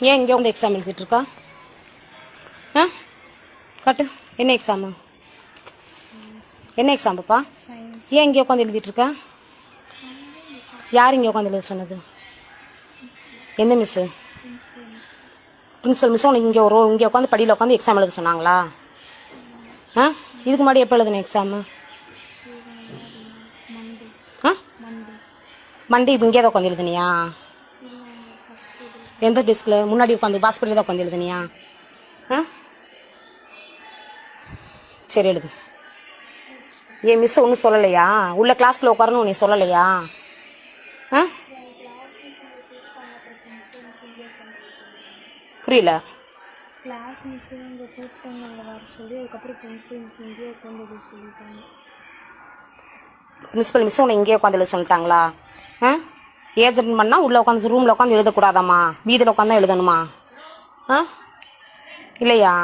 ஏன் இங்கே வந்து எக்ஸாம் எழுதிட்டு இருக்கா? ஆ காட்டு, என்ன எக்ஸாமு? என்ன எக்ஸாம் பாப்பா? ஏன் இங்கே உட்காந்து எழுதிட்டு இருக்கா? யார் இங்கே உட்காந்து எழுத சொன்னது? எந்த மிஸ்ஸு? பிரின்சிபல் மிஸ் உனக்கு இங்கே உட்காந்து படியில் உட்காந்து எக்ஸாம் எழுத சொன்னாங்களா? ஆ இதுக்கு முன்னாடி எப்போ எழுதுன எக்ஸாமு? ஆ மண்டே இப்போ இங்கே தான் உட்காந்து எழுதுனியா? எந்த டெஸ்கில்? முன்னாடி உட்காந்து பாஸ்பரியில் தான் உட்காந்து எழுதுனியா? ஆ சரி எழுது. ஏன் மிஸ் ஒன்றும் சொல்லலையா? உள்ள கிளாஸ்க்குள்ள உட்காரணும் நீ சொல்லலையா? ஆ புரியல. கிளாஸ் மிஸ் இங்கே கூப்பிட்டாங்க வர சொல்லி, அதுக்கப்புறம் பிரின்சிபல் மிஸ் இங்கேயே உட்காந்து சொல்லிட்டாங்க. பிரின்சிபல் மிஸ் உன்னை இங்கேயே உட்காந்து எழுத சொல்லிட்டாங்களா? ஆ ஏஜென்ட் பண்ணால் உள்ளே உட்காந்து ரூமில் உட்காந்து எழுதக்கூடாதாம்மா? வீதியில் உட்காந்து எழுதணுமா? ஆ இல்லையா?